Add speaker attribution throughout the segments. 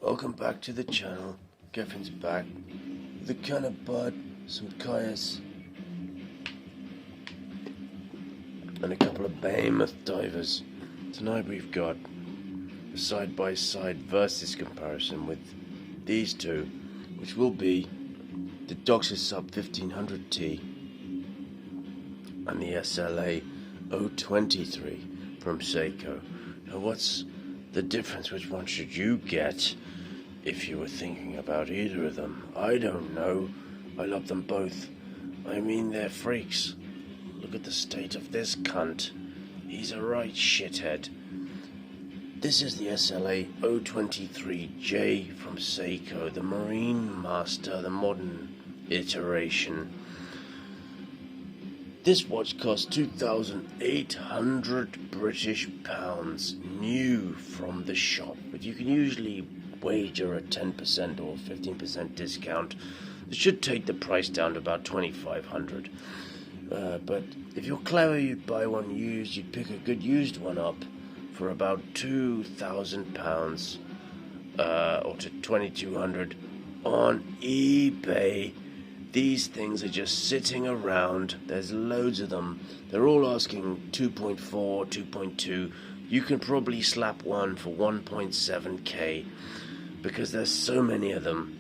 Speaker 1: Welcome back to the channel. Geffin's back with a can of bud, some kayaks, and a couple of behemoth divers. Tonight we've got a side-by-side versus comparison with these two, which will be the Doxa Sub 1500t and the SLA023 from Seiko. Now what's the difference? Which one should you get if you were thinking about either of them? I don't know. I love them both. I mean, they're freaks. Look at the state of this cunt. He's a right shithead. This is the SLA023J from Seiko, the Marinemaster, the modern iteration. This watch costs £2,800 British pounds, new from the shop, but you can usually wager a 10% or 15% discount. It should take the price down to about £2,500. But if you're clever, you'd buy one used. You'd pick a good used one up for about £2,000 or to £2,200 on eBay. These things are just sitting around. There's loads of them. They're all asking 2.4, 2.2. You can probably slap one for 1.7k because there's so many of them.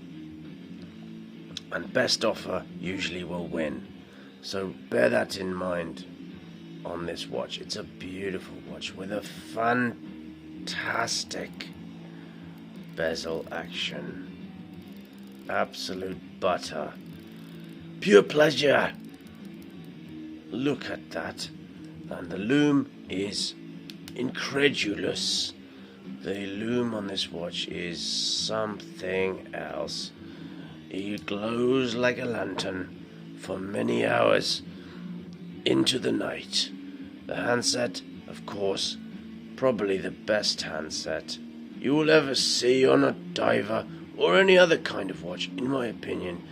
Speaker 1: And best offer usually will win. So bear that in mind on this watch. It's a beautiful watch with a fantastic bezel action. Absolute butter. Pure pleasure. Look at that. And the lume is incredulous. The lume on this watch is something else. It glows like a lantern for many hours into the night. The handset, of course, probably the best handset you will ever see on a diver or any other kind of watch, in my opinion.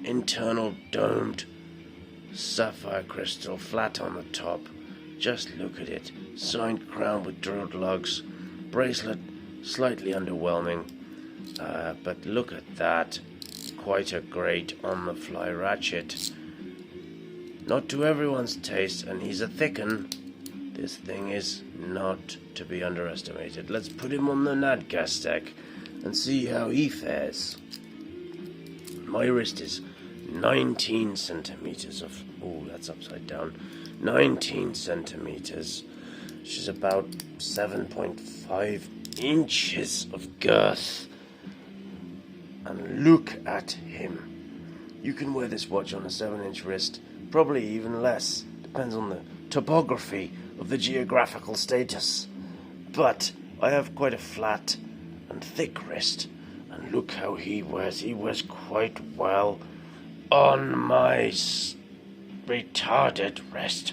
Speaker 1: Internal domed sapphire crystal, flat on the top. Just look at it. Signed crown with drilled lugs. Bracelet slightly underwhelming, but look at that. Quite a great on-the-fly ratchet. Not to everyone's taste, and he's a thick 'un. This thing is not to be underestimated. Let's put him on the Nadgas deck and see how he fares. My wrist is 19 centimeters of... Oh, that's upside down. 19 centimeters, which is about 7.5 inches of girth. And look at him. You can wear this watch on a 7-inch wrist, probably even less. Depends on the topography of the geographical status. But I have quite a flat and thick wrist. And look how he wears. He wears quite well on my retarded wrist.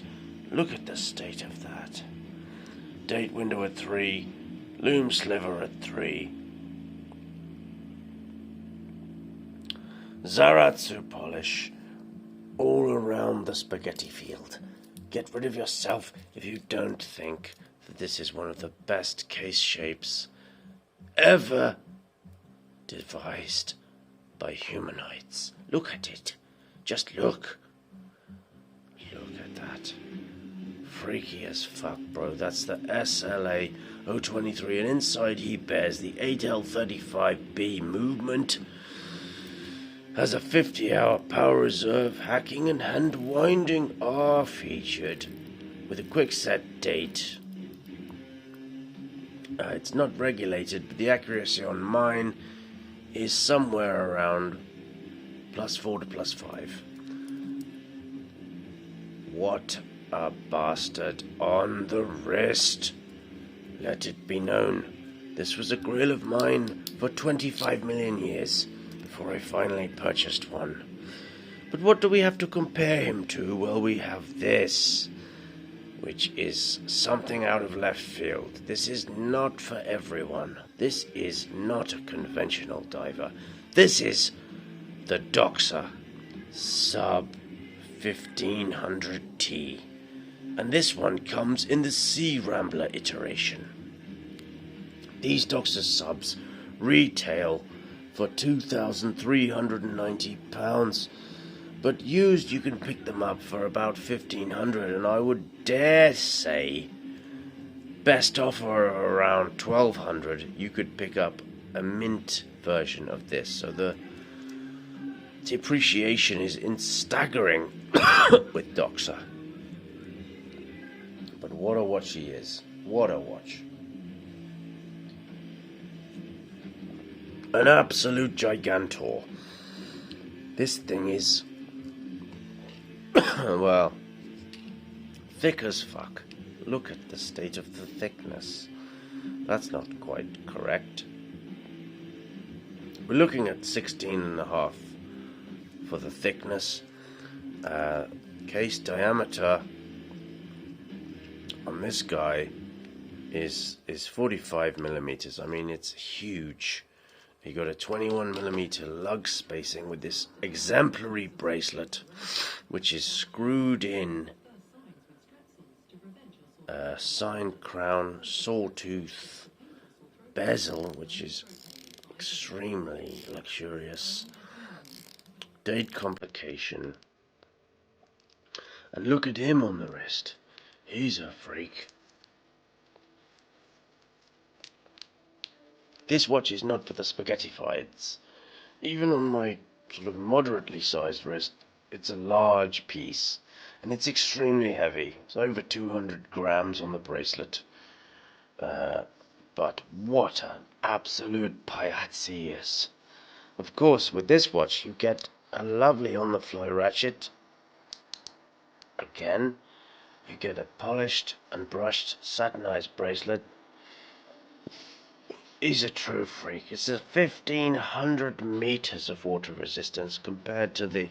Speaker 1: Look at the state of that. Date window at 3. Lume sliver at 3. Zaratsu polish all around the spaghetti field. Get rid of yourself if you don't think that this is one of the best case shapes ever devised by humanoids. Look at it. Just look. Look at that. Freaky as fuck, bro. That's the SLA023, and inside he bears the 8L35B movement. Has a 50-hour power reserve, hacking and hand winding are featured with a quick set date. It's not regulated, but the accuracy on mine is somewhere around +4 to +5. What a bastard on the wrist. Let it be known, this was a grill of mine for 25 million years. Before I finally purchased one. But what do we have to compare him to? Well, we have this, which is something out of left field. This is not for everyone. This is not a conventional diver. This is the Doxa Sub 1500t. And this one comes in the Sea Rambler iteration. These Doxa Subs retail for £2,390, but used you can pick them up for about 1,500, and I would dare say best offer around 1,200. You could pick up a mint version of this, so the depreciation is staggering with Doxa. But what a watch he is. What a watch. An absolute gigantor. This thing is, well, thick as fuck. Look at the state of the thickness. That's not quite correct. We're looking at 16.5 for the thickness. Case diameter on this guy is 45 millimeters. I mean, it's huge. You got a 21 millimeter lug spacing with this exemplary bracelet, which is screwed in sign crown sawtooth bezel, which is extremely luxurious. Date complication. And look at him on the wrist. He's a freak. This watch is not for the spaghettifieds. Even on my sort of moderately sized wrist, it's a large piece. And it's extremely heavy. It's over 200 grams on the bracelet. But what an absolute paillette he is. Of course, with this watch, you get a lovely on-the-fly ratchet. Again, you get a polished and brushed satinized bracelet. He's a true freak. It's a 1,500 meters of water resistance compared to the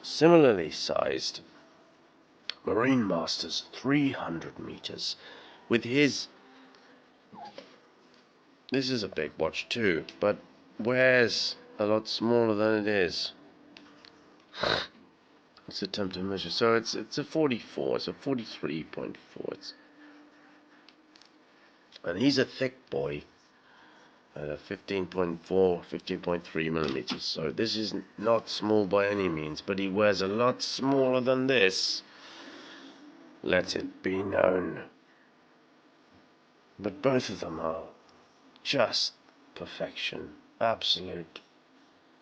Speaker 1: similarly sized Marinemaster's 300 meters. With his, this is a big watch too, but wears a lot smaller than it is. Let's attempt to measure. So it's a 44. It's a 43.4. And he's a thick boy. 15.4, 15.3 millimeters. So this is not small by any means, but he wears a lot smaller than this. Let it be known. But both of them are just perfection. Absolute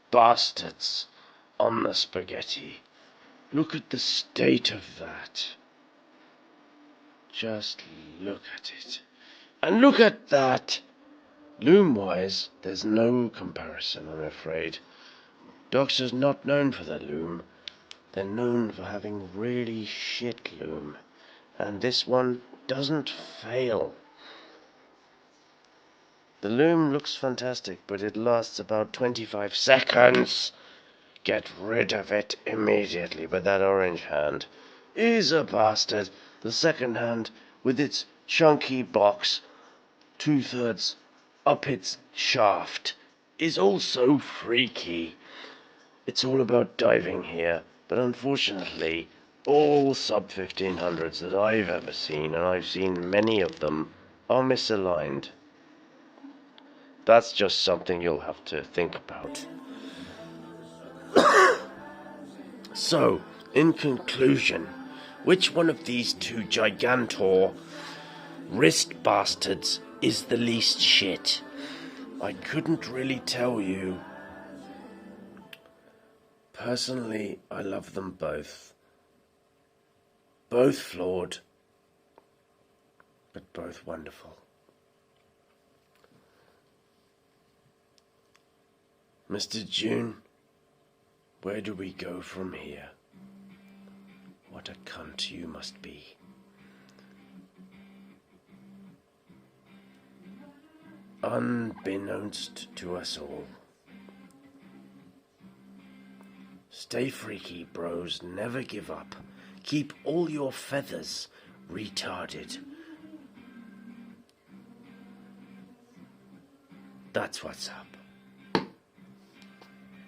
Speaker 1: bastards on the spaghetti. Look at the state of that. Just look at it. And look at that. Loom-wise, there's no comparison, I'm afraid. Doxa's not known for the loom. They're known for having really shit loom. And this one doesn't fail. The loom looks fantastic, but it lasts about 25 seconds. Get rid of it immediately. But that orange hand is a bastard. The second hand, with its chunky box, 2/3 up its shaft, is also freaky. It's all about diving here, but unfortunately, all Sub1500s that I've ever seen, and I've seen many of them, are misaligned. That's just something you'll have to think about. So, in conclusion, which one of these two gigantor wrist bastards is the least shit? I couldn't really tell you. Personally, I love them both. Both flawed, but both wonderful. Mr. June, where do we go from here? What a cunt you must be. Unbeknownst to us all. Stay freaky, bros. Never give up. Keep all your feathers retarded. That's what's up.